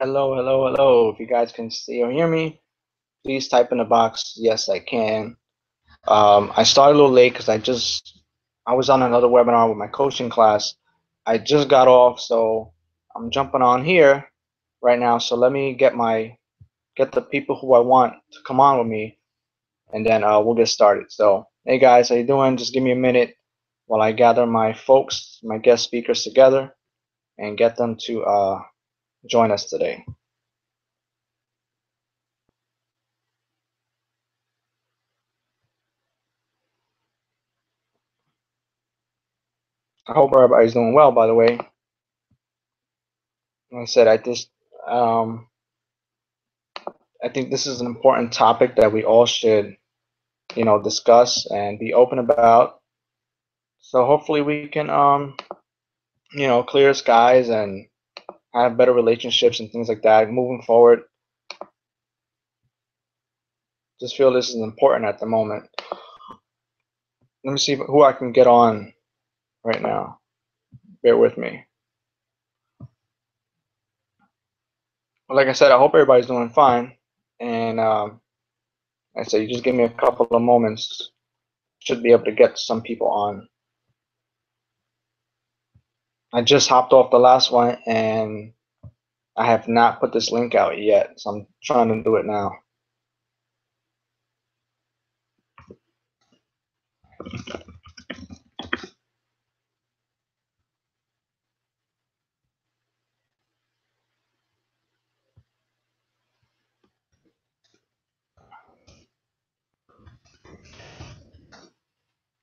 Hello, hello, hello. If you guys can see or hear me, please type in the box. Yes, I can. I started a little late because I was on another webinar with my coaching class. I just got off, so I'm jumping on here right now. So let me get the people who I want to come on with me, and then we'll get started. So hey guys, how you doing? Just give me a minute while I gather my folks, my guest speakers together, and get them to join us today. I hope everybody's doing well, by the way. Like I said, um, I think this is an important topic that we all should, discuss and be open about. So hopefully we can, clear skies and have better relationships and things like that moving forward. Just feel this is important at the moment. Let me see who I can get on right now. Bear with me. Well, like I said, I hope everybody's doing fine. And I say, you just give me a couple of moments. Should be able to get some people on. I just hopped off the last one and I have not put this link out yet, so I'm trying to do it now.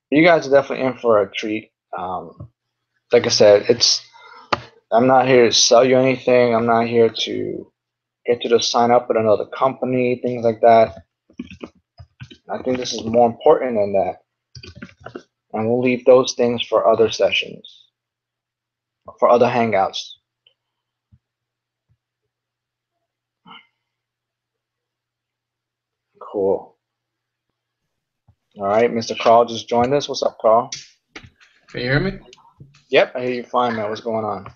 You guys are definitely in for a treat. Like I said, I'm not here to sell you anything. I'm not here to get you to sign up with another company, things like that. I think this is more important than that. And we'll leave those things for other sessions, for other hangouts. Cool. All right, Mr. Carl just joined us. What's up, Carl? Can you hear me? Yep, I hear you fine, man. What's going on?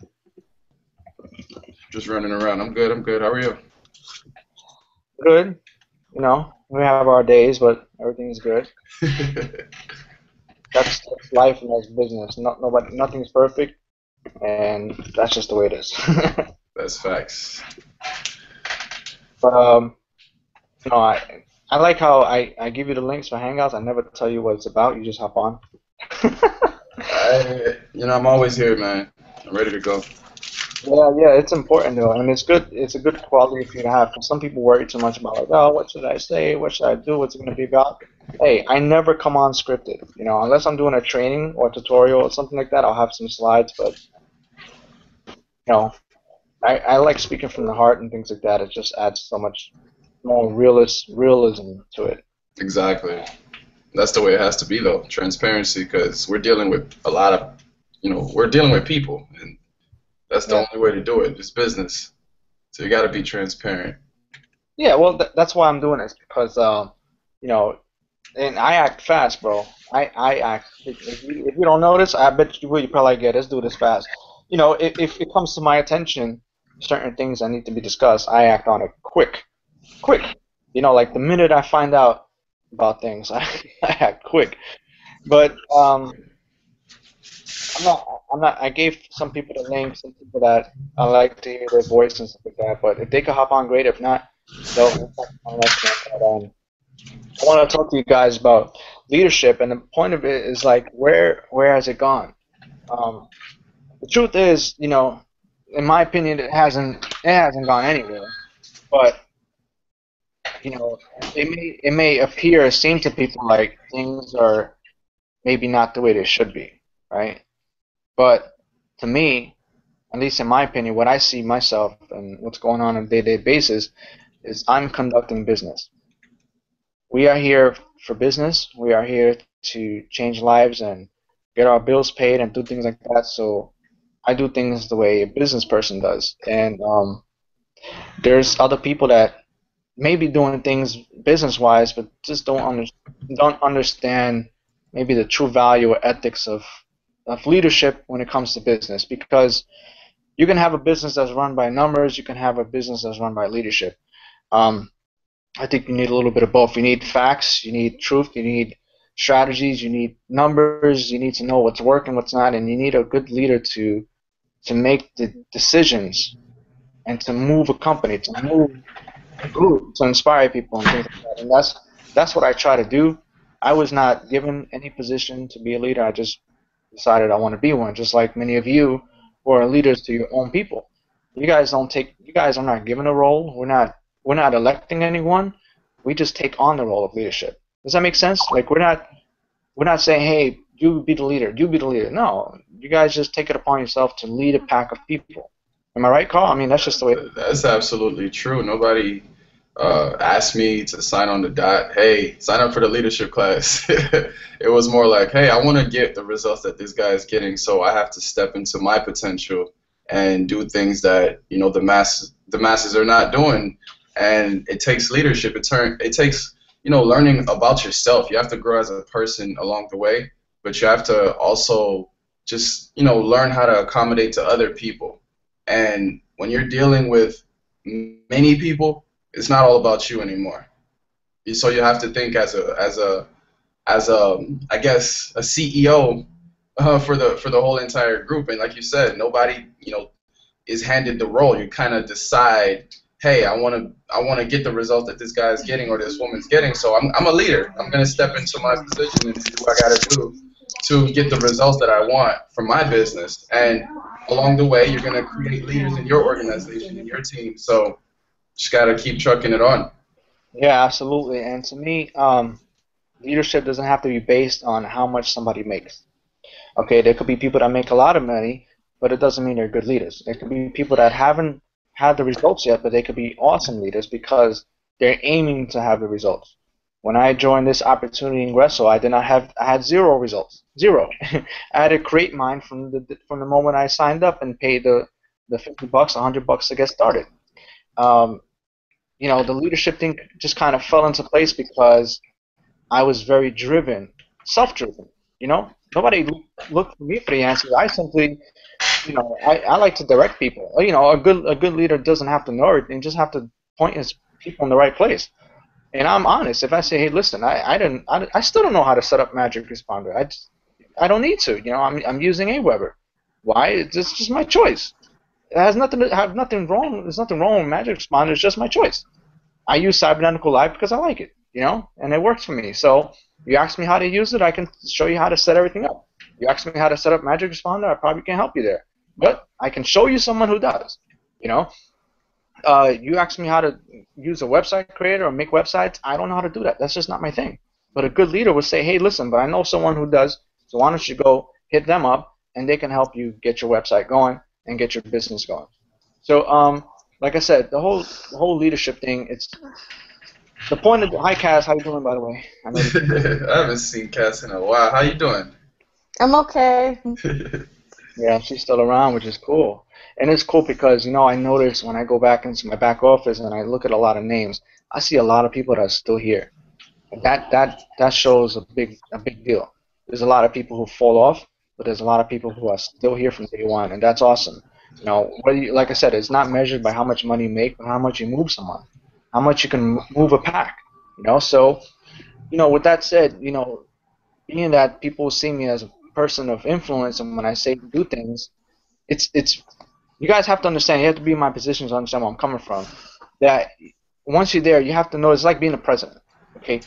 Just running around. I'm good. I'm good. How are you? Good. We have our days, but everything's good. That's life and that's business. Nothing's perfect, and that's just the way it is. That's facts. But I like how I give you the links for Hangouts. I never tell you what it's about. You just hop on. I'm always here, man. I'm ready to go. Yeah, it's important though, and it's good. It's a good quality for you to have. 'Cause some people worry too much about like, oh, what should I say? What should I do? What's it going to be about? Hey, I never come on scripted. Unless I'm doing a training or a tutorial or something like that, I'll have some slides. But you know, I like speaking from the heart and things like that. It just adds so much more realism to it. Exactly. That's the way it has to be, though. Transparency, because we're dealing with a lot of, we're dealing with people, and that's the Yeah. only way to do it. It's business. So you got to be transparent. Yeah, well, that's why I'm doing this because, you know, and I act fast, bro. I act. If you don't notice, I bet you will. You probably get. Let's do this fast. If it comes to my attention, certain things that need to be discussed, I act on it quick, quick. Like the minute I find out about things, I act quick. But I'm not. I gave some people the links, some people that I like to hear their voice and stuff like that. But if they could hop on, great. If not, they'll hop on next time. But, I want to talk to you guys about leadership, and the point of it is like, where has it gone? Um, the truth is, in my opinion, it hasn't gone anywhere. But it may appear, seem to people like things are maybe not the way they should be, right? But to me, at least in my opinion, what I see myself and what's going on a day-to-day basis is I'm conducting business. We are here for business. We are here to change lives and get our bills paid and do things like that. So I do things the way a business person does. And there's other people that may be doing things business-wise, but just don't understand maybe the true value or ethics of leadership when it comes to business. Because You can have a business that's run by numbers. You can have a business that's run by leadership. Um, I think you need a little bit of both. You need facts, you need truth, you need strategies, you need numbers, you need to know what's working, what's not, and you need a good leader to make the decisions and to move a company, to move a group, to inspire people and things like that. And that's what I try to do. I was not given any position to be a leader. I just decided I want to be one, just like many of you who are leaders to your own people. You guys are not given a role. We're not electing anyone. We just take on the role of leadership. Does that make sense? Like we're not saying, hey, you be the leader, you be the leader. No, you guys just take it upon yourself to lead a pack of people. Am I right, Carl? I mean, that's just the way it is. That's absolutely true. Nobody asked me to sign on the dot. Hey, sign up for the leadership class. It was more like, hey, I want to get the results that this guy is getting, so I have to step into my potential and do things that the masses are not doing. And it takes leadership. It takes learning about yourself. You have to grow as a person along the way, but you have to also just learn how to accommodate to other people. And when you're dealing with many people, it's not all about you anymore. So you have to think as a I guess a CEO for the whole entire group. And like you said, nobody is handed the role. You kind of decide, hey, I want to get the result that this guy is getting or this woman's getting. So I'm a leader. I'm gonna step into my position and do what I gotta do to get the results that I want from my business. And along the way, you're gonna create leaders in your organization, in your team. So just gotta keep trucking it on. Yeah, absolutely. And to me, leadership doesn't have to be based on how much somebody makes. Okay, there could be people that make a lot of money, but it doesn't mean they're good leaders. There could be people that haven't had the results yet, but they could be awesome leaders because they're aiming to have the results. When I joined this opportunity in Gresso, I had zero results, zero. I had to create mine from the moment I signed up and paid the $50, $100 to get started. Um, the leadership thing just kind of fell into place because I was very driven, self-driven. Nobody looked for me for the answers. I simply, I like to direct people. A good leader doesn't have to know it, and just have to point his people in the right place. And I'm honest. If I say, hey, listen, I still don't know how to set up Magic Responder. I don't need to. I'm using Aweber. Why? It's just my choice. It has nothing to have nothing wrong. There's nothing wrong with Magic Responder. It's just my choice. I use Cybernetical Live because I like it, and it works for me. So you ask me how to use it, I can show you how to set everything up. You ask me how to set up Magic Responder, I probably can't help you there. But I can show you someone who does. You know, you ask me how to use a website creator or make websites, I don't know how to do that. That's just not my thing. But a good leader would say, hey, listen, but I know someone who does, so why don't you go hit them up, and they can help you get your website going and get your business going. So, like I said, the whole leadership thing, it's the point of hi Cass, how you doing by the way? I know I haven't seen Cass in a while. How you doing? I'm okay. yeah, she's still around, which is cool. And it's cool because, I notice when I go back into my back office and I look at a lot of names, I see a lot of people that are still here. And that shows a big deal. There's a lot of people who fall off, but there's a lot of people who are still here from day one, and that's awesome. Like I said, it's not measured by how much money you make, but how much you move someone, how much you can move a pack. So with that said, being that people see me as a person of influence, and when I say do things, it's you guys have to understand. You have to be in my position to understand where I'm coming from. That once you're there, you have to know it's like being a president. Okay,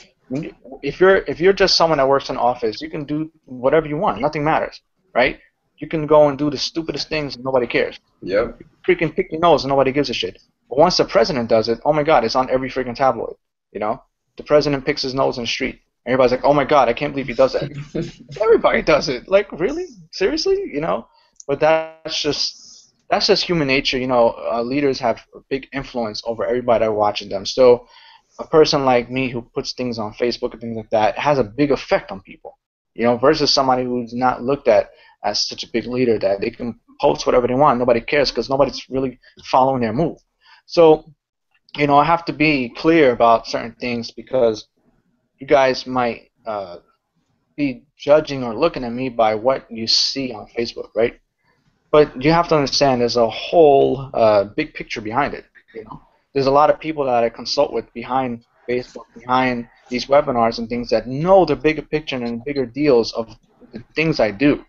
if you're just someone that works in an office, you can do whatever you want. Nothing matters, right? You can go and do the stupidest things and nobody cares. Yep. Freaking pick your nose and nobody gives a shit. But once the president does it, oh my God, it's on every freaking tabloid. The president picks his nose in the street. Everybody's like, oh my God, I can't believe he does that. Everybody does it. Like, really? Seriously? But that's just human nature. Leaders have a big influence over everybody that watching them. So a person like me who puts things on Facebook and things like that has a big effect on people. Versus somebody who's not looked at as such a big leader that they can post whatever they want. Nobody cares because nobody's really following their move. So, I have to be clear about certain things because you guys might be judging or looking at me by what you see on Facebook, right? But you have to understand there's a whole big picture behind it. You know, there's a lot of people that I consult with behind Facebook, behind these webinars and things that know the bigger picture and bigger deals of the things I do,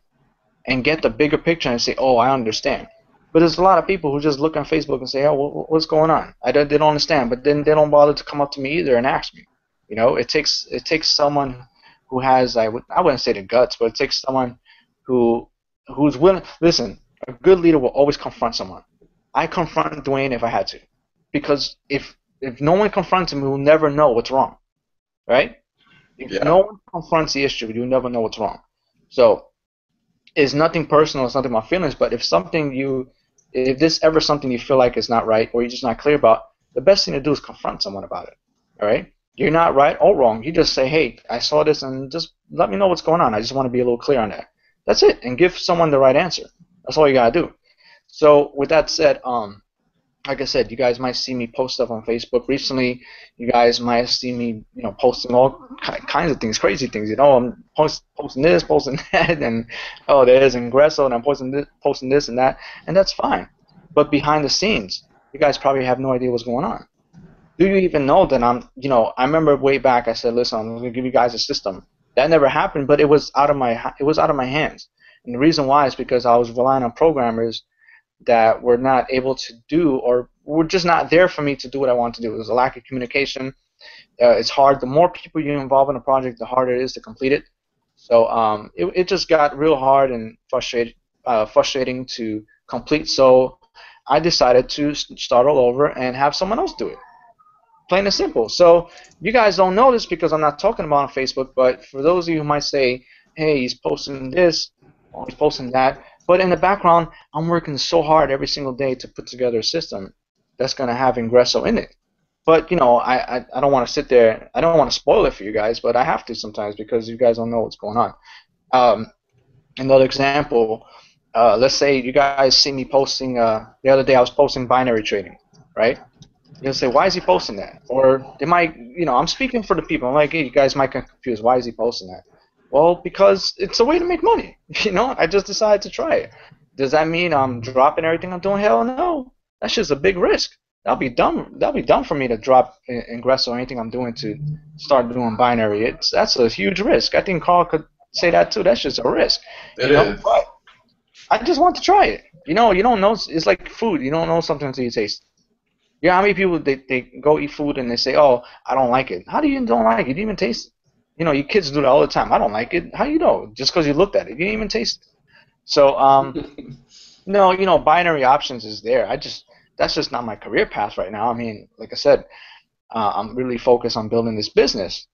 and get the bigger picture and say, oh, I understand. But there's a lot of people who just look on Facebook and say, oh, what's going on? They don't understand, but then they don't bother to come up to me either and ask me. You know, it takes someone who has, I wouldn't say the guts, but it takes someone who's willing. Listen, a good leader will always confront someone. I confront Dwayne if I had to, because if no one confronts him, we'll never know what's wrong, right? If no one confronts the issue, you'll never know what's wrong. So it's nothing personal, it's nothing about feelings, but if this ever something you feel like is not right or you're just not clear about, the best thing to do is confront someone about it. All right? You're not right or wrong. You just say, hey, I saw this, and just let me know what's going on. I just want to be a little clear on that. That's it, and give someone the right answer. That's all you gotta do. So with that said, like I said, you guys might see me post stuff on Facebook. Recently, you guys might have seen me, posting all kinds of things, crazy things. I'm posting this, posting that, and oh, there's Ingresso, and I'm posting this and that, and that's fine. But behind the scenes, you guys probably have no idea what's going on. Do you even know that I remember way back I said, listen, I'm gonna give you guys a system. That never happened, but it was out of my hands. And the reason why is because I was relying on programmers that were not able to do, or were just not there for me to do what I want to do. There's a lack of communication. It's hard. The more people you involve in a project, the harder it is to complete it. So it just got real hard and frustrating to complete. So I decided to start all over and have someone else do it. Plain and simple. So you guys don't know this because I'm not talking about it on Facebook, but for those of you who might say, hey, he's posting this, or he's posting that, but in the background, I'm working so hard every single day to put together a system that's going to have Ingresso in it. But, I don't want to sit there. I don't want to spoil it for you guys, but I have to sometimes because you guys don't know what's going on. Another example, let's say you guys see me posting, the other day I was posting binary trading, right? You'll say, why is he posting that? Or they might, I'm speaking for the people. I'm like, hey, you guys might get confused. Why is he posting that? Well, because it's a way to make money. I just decided to try it. Does that mean I'm dropping everything I'm doing? Hell no. That's just a big risk. That'll be dumb for me to drop Ingresso or anything I'm doing to start doing binary. That's a huge risk. I think Carl could say that too. That's just a risk. It is. But I just want to try it. You don't know. It's like food. You don't know something until you taste it. You know how many people they go eat food and they say, oh, I don't like it. How do you don't like it? You didn't even taste it. Your kids do that all the time. I don't like it. How you know? Just because you looked at it. You didn't even taste it. So, no, binary options is there. That's just not my career path right now. I mean, like I said, I'm really focused on building this business.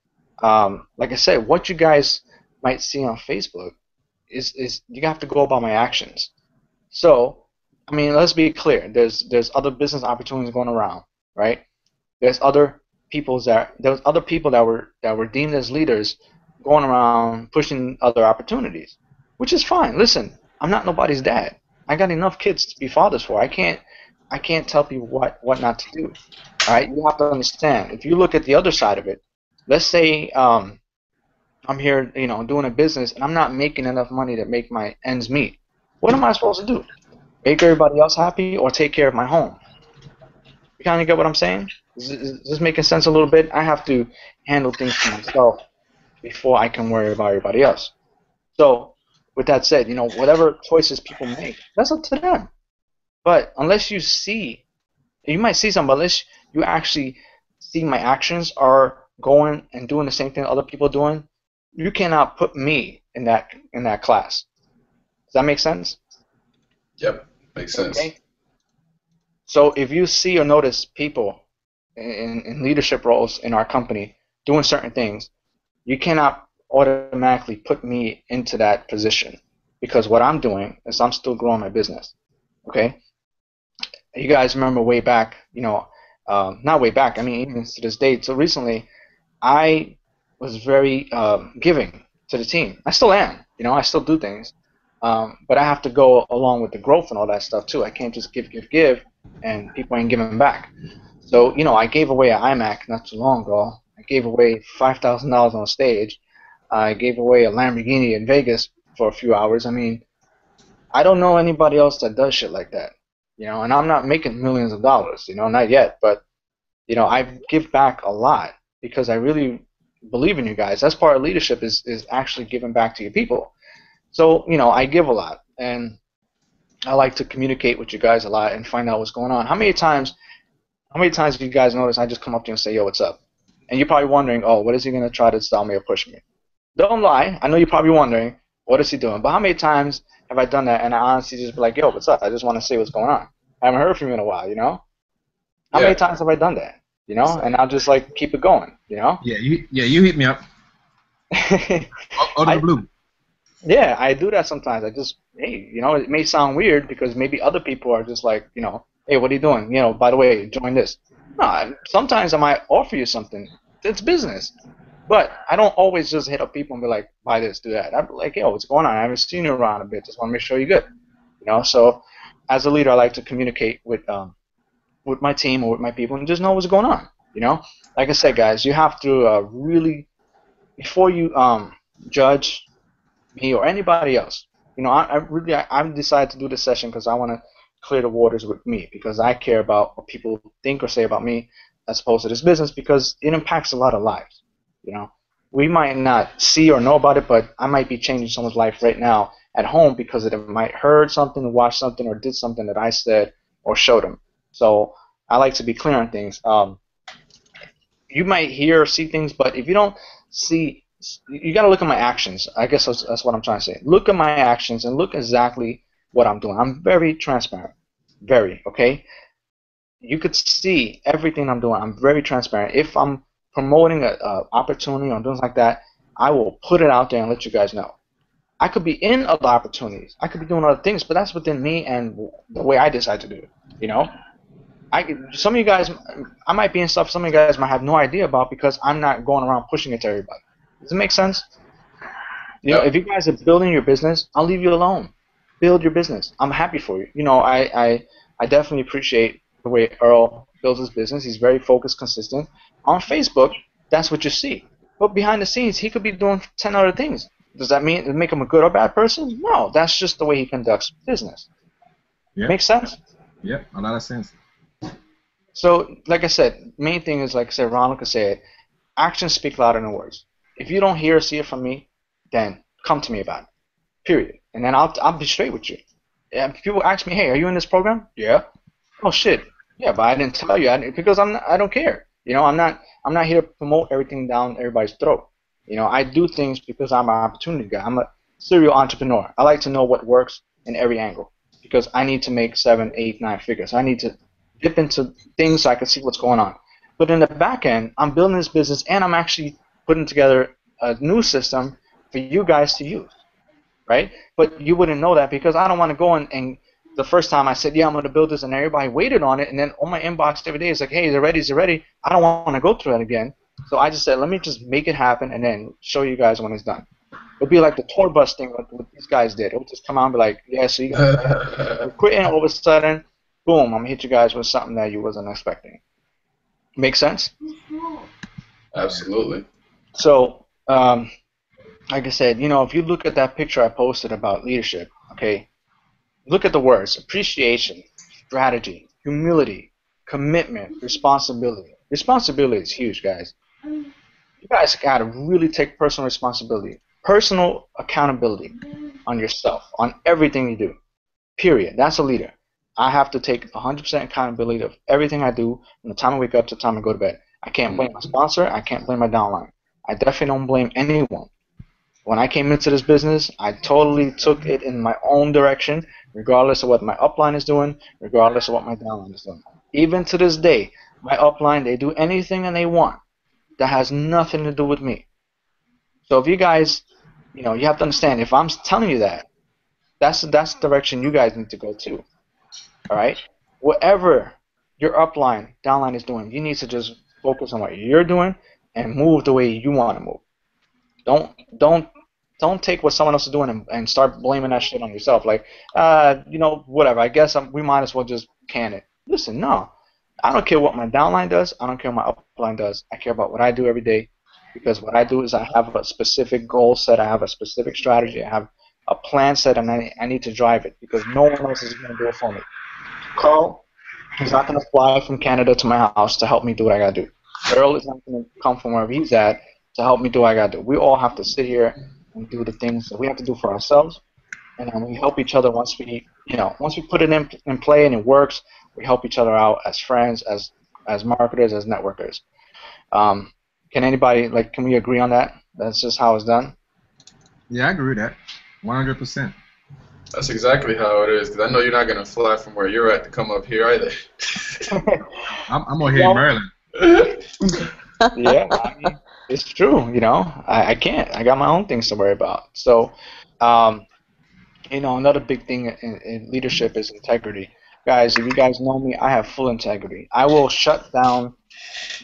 Like I said, what you guys might see on Facebook is you have to go about my actions. So, I mean, let's be clear. There's other business opportunities going around, right? There's other people that were deemed as leaders going around pushing other opportunities, which is fine. Listen, I'm not nobody's dad. I got enough kids to be fathers for. I can't tell people what not to do. All right, you have to understand. If you look at the other side of it, let's say I'm here, doing a business, and I'm not making enough money to make my ends meet. What am I supposed to do? Make everybody else happy or take care of my home? You kind of get what I'm saying? Is this making sense a little bit? I have to handle things for myself before I can worry about everybody else. So, with that said, whatever choices people make, that's up to them. But unless you might see some, but unless you actually see my actions are going and doing the same thing other people are doing, you cannot put me in that class. Does that make sense? Yep, makes sense. Okay. So if you see or notice people in leadership roles in our company doing certain things, you cannot automatically put me into that position because what I'm doing is I'm still growing my business. Okay? You guys remember way back, not way back, I mean even to this date. So recently, I was very giving to the team. I still am. I still do things. But I have to go along with the growth and all that stuff too. I can't just give, and people ain't giving back. So, I gave away an iMac not too long ago. I gave away $5,000 on stage. I gave away a Lamborghini in Vegas for a few hours. I mean, I don't know anybody else that does shit like that. And I'm not making millions of dollars, not yet, but I give back a lot because I really believe in you guys. That's part of leadership is actually giving back to your people. So, I give a lot, and I like to communicate with you guys a lot and find out what's going on. How many times do you guys notice I just come up to you and say, yo, what's up? And you're probably wondering, oh, what is he going to try to stall me or push me? Don't lie. I know you're probably wondering, what is he doing? But how many times have I done that and I honestly just be like, yo, what's up? I just want to see what's going on. I haven't heard from you in a while, How many times have I done that? And I'll just like keep it going, Yeah, you hit me up. Out of the blue. Yeah, I do that sometimes. I just, hey, it may sound weird because maybe other people are just like, hey, what are you doing? By the way, join this. No, sometimes I might offer you something. It's business. But I don't always just hit up people and be like, buy this, do that. I'm like, yo, what's going on? I haven't seen you around a bit. Just want to make sure you're good. So as a leader, I like to communicate with my team or with my people and just know what's going on. Like I said, guys, you have to really, before you judge me or anybody else, I decided to do this session because I want to clear the waters with me because I care about what people think or say about me as opposed to this business because it impacts a lot of lives. We might not see or know about it, but I might be changing someone's life right now at home because it might heard something, watched something, or did something that I said or showed them. So I like to be clear on things. You might hear or see things, but if you don't see, you got to look at my actions. I guess that's what I'm trying to say. Look at my actions and look exactly what I'm doing. I'm very transparent. Very, okay? You could see everything I'm doing. I'm very transparent. If I'm promoting an opportunity or things like that, I will put it out there and let you guys know. I could be in other opportunities. I could be doing other things, but that's within me and the way I decide to do it. Some of you guys, I might be in stuff some of you guys might have no idea about because I'm not going around pushing it to everybody. Does it make sense? If you guys are building your business, I'll leave you alone. Build your business. I'm happy for you. I definitely appreciate the way Earl builds his business. He's very focused, consistent. On Facebook, that's what you see. But behind the scenes, he could be doing 10 other things. Does that make him a good or bad person? No, that's just the way he conducts business. Yeah. Makes sense? Yeah, a lot of sense. So, like I said, main thing is, like I said, Ronald could say it, actions speak louder than words. If you don't hear or see it from me, then come to me about it. Period. And then I'll be straight with you. If people ask me, hey, are you in this program? Yeah. Oh shit. Yeah, but I didn't tell you because I don't care. I'm not here to promote everything down everybody's throat. I do things because I'm an opportunity guy. I'm a serial entrepreneur. I like to know what works in every angle because I need to make 7, 8, 9 figures. I need to dip into things so I can see what's going on. But in the back end, I'm building this business and I'm actually putting together a new system for you guys to use, right? But you wouldn't know that because I don't want to go and the first time I said, yeah, I'm going to build this, and everybody waited on it, and then on my inbox every day it's like, hey, is it ready? Is it ready? I don't want to go through that again. So I just said, let me just make it happen and then show you guys when it's done. It'll be like the tour bus thing what these guys did. It'll just come out and be like, yeah, so you guys quitting all of a sudden, boom, I'm going to hit you guys with something that you wasn't expecting. Make sense? Absolutely. So, like I said, if you look at that picture I posted about leadership, okay, look at the words: appreciation, strategy, humility, commitment, responsibility. Responsibility is huge, guys. You guys got to really take personal responsibility, personal accountability on yourself, on everything you do. Period. That's a leader. I have to take 100% accountability of everything I do from the time I wake up to the time I go to bed. I can't blame my sponsor. I can't blame my downline. I definitely don't blame anyone. When I came into this business, I totally took it in my own direction, regardless of what my upline is doing, regardless of what my downline is doing. Even to this day, my upline, they do anything and they want. That has nothing to do with me. So if you guys, you have to understand, if I'm telling you that, that's the direction you guys need to go to. All right? Whatever your upline, downline is doing, you need to just focus on what you're doing and move the way you want to move. Don't take what someone else is doing and start blaming that shit on yourself. Like, whatever. I guess we might as well just can it. Listen, no. I don't care what my downline does. I don't care what my upline does. I care about what I do every day because what I do is I have a specific goal set. I have a specific strategy. I have a plan set, and I need to drive it because no one else is going to do it for me. Carl, he's not going to fly from Canada to my house to help me do what I got to do. Earl is not going to come from wherever he's at to help me do what I got to do. We all have to sit here and do the things that we have to do for ourselves, and then we help each other once we put it in play and it works. We help each other out as friends, as marketers, as networkers. Can anybody can we agree on that? That's just how it's done. Yeah, I agree with that. 100%. That's exactly how it is. Because I know you're not gonna fly from where you're at to come up here either. I'm over here in Maryland. Yeah, I mean, it's true. I can't. I got my own things to worry about. So, another big thing in leadership is integrity. Guys, if you guys know me, I have full integrity. I will shut down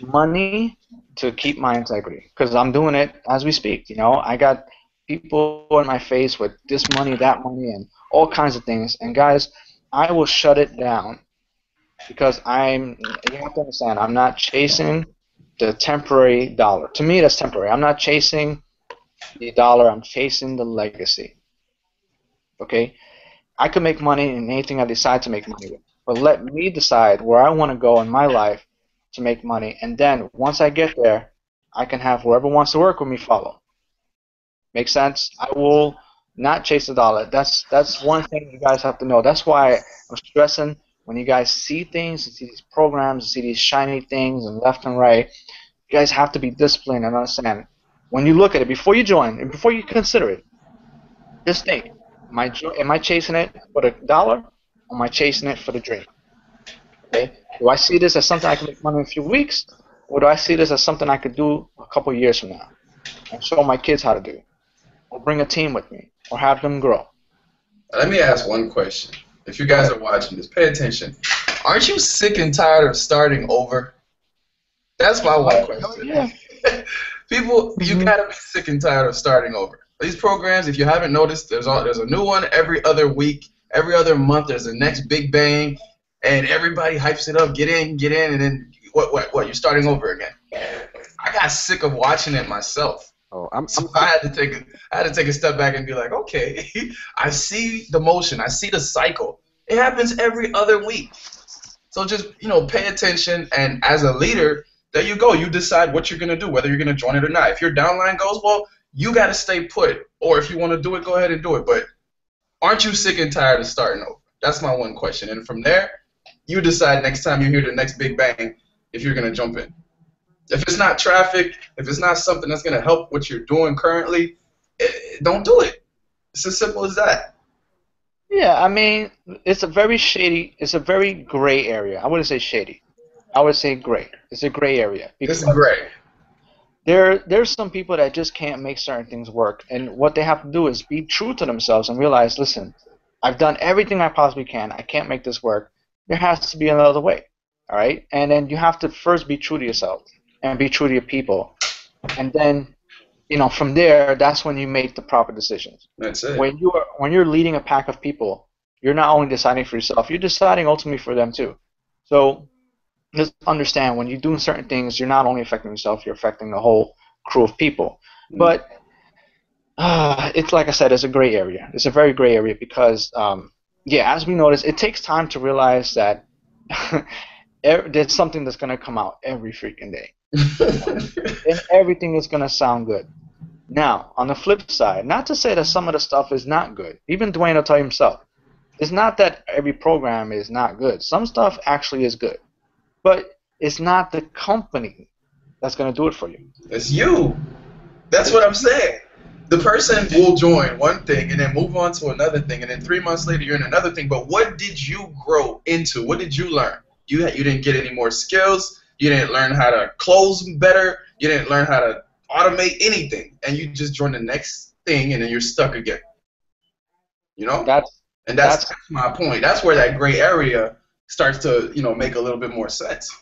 money to keep my integrity because I'm doing it as we speak. I got people in my face with this money, that money, and all kinds of things. And guys, I will shut it down because you have to understand, I'm not chasing the temporary dollar. To me, that's temporary. I'm not chasing the dollar. I'm chasing the legacy. Okay? I could make money in anything I decide to make money with. But let me decide where I want to go in my life to make money. And then once I get there, I can have whoever wants to work with me follow. Make sense? I will not chase the dollar. That's one thing you guys have to know. That's why I'm stressing when you guys see things, and see these programs, and see these shiny things and left and right, you guys have to be disciplined and understand. When you look at it, before you join, and before you consider it, just think. Am I chasing it for the dollar, or am I chasing it for the dream? Okay? Do I see this as something I can make money in a few weeks, or do I see this as something I could do a couple years from now and show my kids how to do, or bring a team with me, or have them grow? Let me ask one question. If you guys are watching this, pay attention. Aren't you sick and tired of starting over? That's my one question. Yeah. People, you gotta be sick and tired of starting over. These programs, if you haven't noticed, there's a new one every other week, every other month. There's the next big bang, and everybody hypes it up. Get in, and then what? You're starting over again. I got sick of watching it myself. So I had to take a step back and be like, okay, I see the motion, I see the cycle. It happens every other week. So just pay attention, and as a leader, there you go. You decide what you're gonna do, whether you're gonna join it or not. If your downline goes, well, you got to stay put, or if you want to do it, go ahead and do it. But aren't you sick and tired of starting over? That's my one question. And from there, you decide next time you hear the next big bang if you're going to jump in. If it's not traffic, if it's not something that's going to help what you're doing currently, don't do it. It's as simple as that. Yeah, I mean, it's a very gray area. I wouldn't say shady. I would say gray. It's a gray area. It's gray. There's some people that just can't make certain things work, and what they have to do is be true to themselves and realize, listen, I've done everything I possibly can. I can't make this work. There has to be another way, all right? And then you have to first be true to yourself and be true to your people, and then, from there, that's when you make the proper decisions. That's it. When you're leading a pack of people, you're not only deciding for yourself, you're deciding ultimately for them too. So just understand, when you're doing certain things, you're not only affecting yourself, you're affecting the whole crew of people. But it's like I said, it's a gray area. It's a very gray area because, as we notice, it takes time to realize that there's something that's going to come out every freaking day. And everything is going to sound good. Now, on the flip side, not to say that some of the stuff is not good. Even Dwayne will tell you himself. It's not that every program is not good. Some stuff actually is good. But it's not the company that's going to do it for you. It's you. That's what I'm saying. The person will join one thing and then move on to another thing, and then 3 months later you're in another thing. But what did you grow into? What did you learn? You didn't get any more skills. You didn't learn how to close better. You didn't learn how to automate anything. And you just joined the next thing, and then you're stuck again. That's my point. That's where that gray area starts to make a little bit more sense.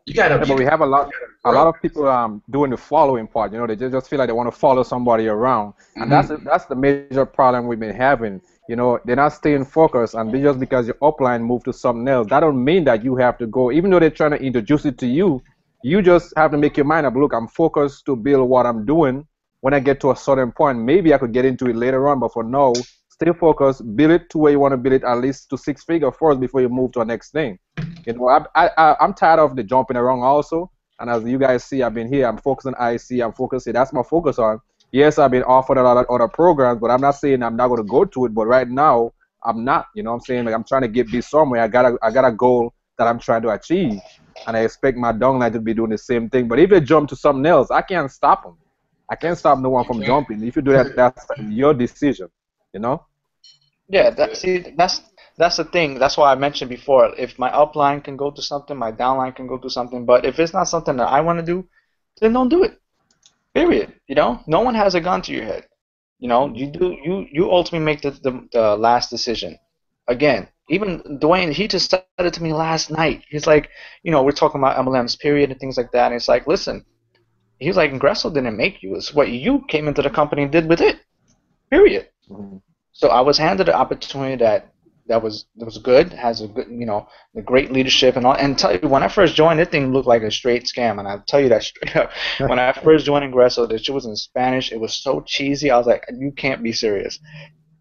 You gotta. But we have a lot of people doing the following part. They just feel like they want to follow somebody around, and that's the major problem we've been having. They're not staying focused, and just because your upline moved to something else, that don't mean that you have to go. Even though they're trying to introduce it to you, you just have to make your mind up. Look, I'm focused to build what I'm doing. When I get to a certain point, maybe I could get into it later on, but for now, stay focused, build it to where you want to build it, at least to 6 figure first before you move to the next thing. You know, I'm tired of the jumping around also. And as you guys see, I've been here. I'm focused on IC. I'm focused. That's my focus on. Yes, I've been offered a lot of other programs, but I'm not saying I'm not going to go to it. But right now, I'm not. You know what I'm saying? Like I'm trying to get this somewhere. I got a goal that I'm trying to achieve, and I expect my downline to be doing the same thing. But if they jump to something else, I can't stop them. I can't stop no one from jumping. If you do that, that's your decision. You know? Yeah, that's the thing. That's why I mentioned before. If my upline can go to something, my downline can go to something. But if it's not something that I want to do, then don't do it. Period. You know, no one has a gun to your head. You know, you ultimately make the last decision. Again, even Dwayne, he just said it to me last night. He's like, you know, we're talking about MLMs, period, and things like that. And it's like, listen, he's like, Ingresso didn't make you. It's what you came into the company and did with it. Period. Mm-hmm. So I was handed an opportunity that was good, has a good, you know, the great leadership and all. And tell you, when I first joined, it thing looked like a straight scam, and I'll tell you that straight up. When I first joined Ingresso, the shit was in Spanish. It was so cheesy. I was like, you can't be serious.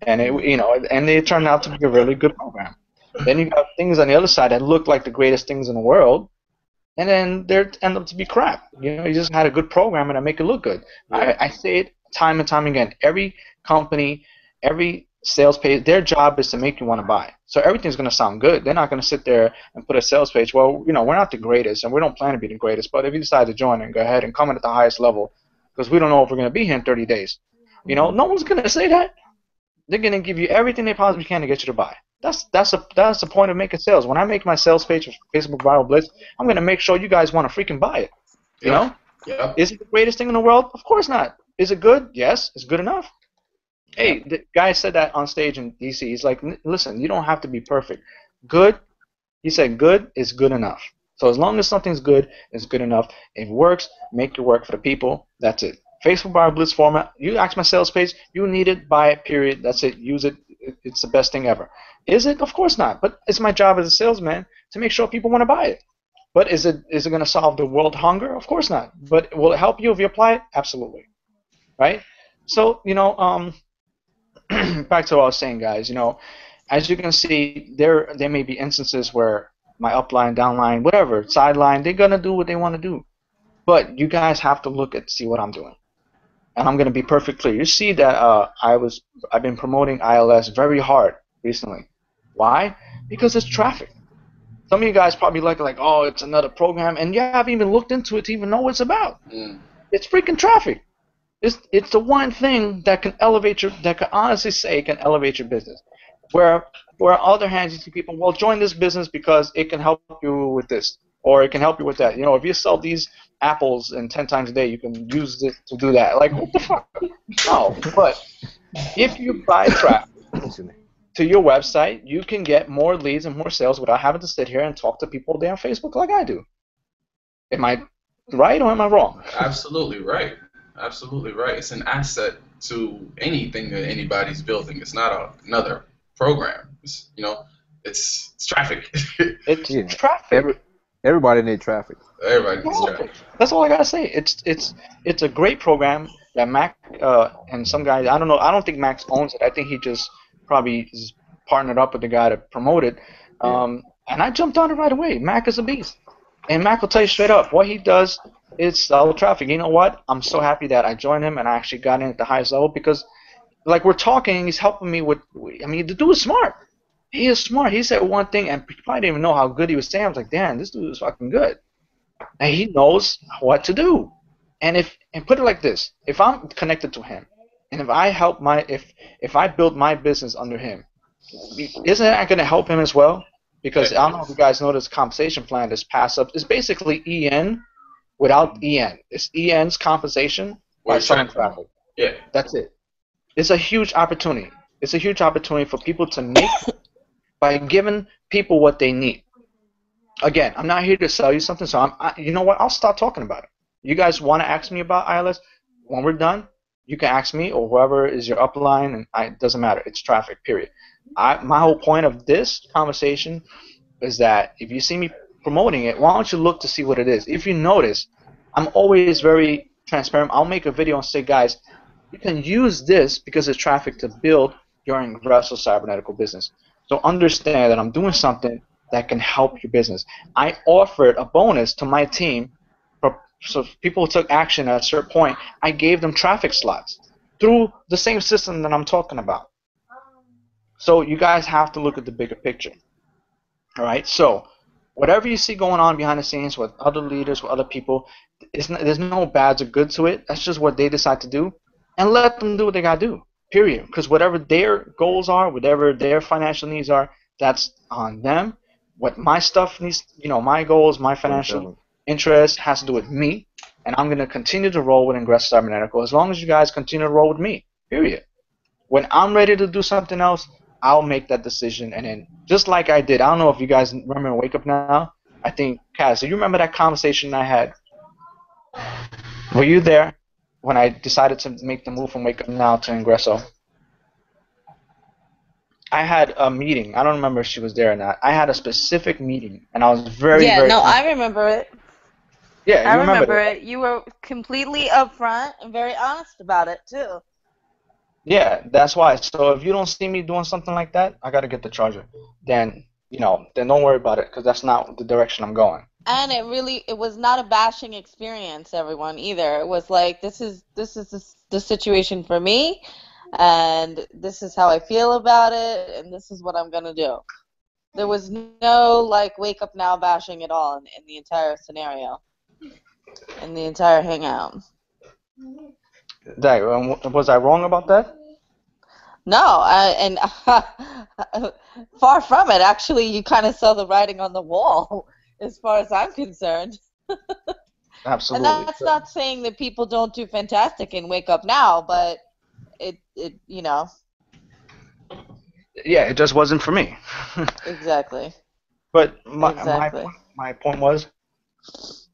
And it, you know, and it turned out to be a really good program. Then you got things on the other side that look like the greatest things in the world, and then they end up to be crap. You know, you just had a good program and I make it look good. I say it time and time again. Every company, every sales page, their job is to make you want to buy. So everything's going to sound good. They're not going to sit there and put a sales page. Well, you know, we're not the greatest, and we don't plan to be the greatest. But if you decide to join and go ahead and come in at the highest level, because we don't know if we're going to be here in 30 days. You know, no one's going to say that. They're going to give you everything they possibly can to get you to buy. That's the point of making sales. When I make my sales page for Facebook Viral Blitz, I'm going to make sure you guys want to freaking buy it. You know? Yeah. Is it the greatest thing in the world? Of course not. Is it good? Yes, it's good enough. Hey, the guy said that on stage in DC. He's like, listen, you don't have to be perfect. Good, he said, good is good enough. So as long as something's good, it's good enough. If it works, make it work for the people. That's it. Facebook Viral Blitz format, you ask my sales page, you need it, buy it, period. That's it. Use it. It's the best thing ever. Is it? Of course not. But it's my job as a salesman to make sure people want to buy it. But is it going to solve the world hunger? Of course not. But will it help you if you apply it? Absolutely. Right? So, you know, back to what I was saying, guys, you know, as you can see, there may be instances where my upline, downline, whatever, sideline, they're going to do what they want to do. But you guys have to look at see what I'm doing. And I'm going to be perfectly clear. You see that I've been promoting ILS very hard recently. Why? Because it's traffic. Some of you guys probably like, oh, it's another program, and you haven't even looked into it to even know what it's about. It's freaking traffic. It's the one thing that can elevate that can honestly say can elevate your business. Where on the other hand, you see people, well, join this business because it can help you with this, or it can help you with that. You know, if you sell these apples and 10 times a day, you can use it to do that. Like, what the fuck? No, but if you buy traffic to your website, you can get more leads and more sales without having to sit here and talk to people there on Facebook like I do. Am I right or am I wrong? Absolutely right. Absolutely right. It's an asset to anything that anybody's building. It's not another program. It's, you know, it's traffic. It's traffic. Everybody needs traffic. Everybody needs traffic. That's all I gotta say. It's a great program that Mac and some guys, I don't know. I don't think Max owns it. I think he just probably is partnered up with the guy to promote it. And I jumped on it right away. Mac is a beast, and Mac will tell you straight up what he does. It's sell traffic. You know what? I'm so happy that I joined him and I actually got in at the highest level because, like, we're talking, he's helping me with. I mean, the dude is smart. He is smart. He said one thing and he probably didn't even know how good he was saying. I was like, damn, this dude is fucking good. And he knows what to do. And put it like this: if I'm connected to him, and if I help if I build my business under him, isn't that going to help him as well? Because I don't know if you guys know this compensation plan, this pass up, is basically EN. Without EN. It's EN's compensation by selling traffic. Yeah. That's it. It's a huge opportunity. It's a huge opportunity for people to make by giving people what they need. Again, I'm not here to sell you something, so you know what? I'll stop talking about it. You guys want to ask me about ILS? When we're done, you can ask me or whoever is your upline, and it doesn't matter. It's traffic, period. My whole point of this conversation is that if you see me promoting it, why don't you look to see what it is? If you notice, I'm always very transparent. I'll make a video and say, guys, you can use this because it's traffic to build your Ingresso Cybernetical business. So understand that I'm doing something that can help your business. I offered a bonus to my team, so if people took action at a certain point, I gave them traffic slots through the same system that I'm talking about. So you guys have to look at the bigger picture. All right, so whatever you see going on behind the scenes with other leaders, with other people, there's no bads or good to it. That's just what they decide to do, and let them do what they gotta do. Period. Because whatever their goals are, whatever their financial needs are, that's on them. What my stuff needs, my goals, my financial interest has to do with me, and I'm gonna continue to roll with Ingresso Cybernetical as long as you guys continue to roll with me. Period. When I'm ready to do something else, I'll make that decision, and then just like I did, I don't know if you guys remember Wake Up Now. I think, Kaz, do you remember that conversation I had? Were you there when I decided to make the move from Wake Up Now to Ingresso? I had a meeting. I don't remember if she was there or not. I had a specific meeting, and I was very, Yeah, very. no, I remember it. Yeah, I you remember it. You were completely upfront and very honest about it too. Yeah, that's why. So if you don't see me doing something like that, I gotta get the charger. Then then don't worry about it, because that's not the direction I'm going. And it was not a bashing experience, everyone, either. It was like, this is the situation for me, and this is how I feel about it, and this is what I'm gonna do. There was no like Wake Up Now bashing at all in the entire scenario, in the entire hangout. Was I wrong about that? No, and far from it. Actually, you kind of saw the writing on the wall, as far as I'm concerned. Absolutely. And that's not saying that people don't do fantastic and Wake Up Now, but it Yeah, it just wasn't for me. Exactly. But Exactly. my point was,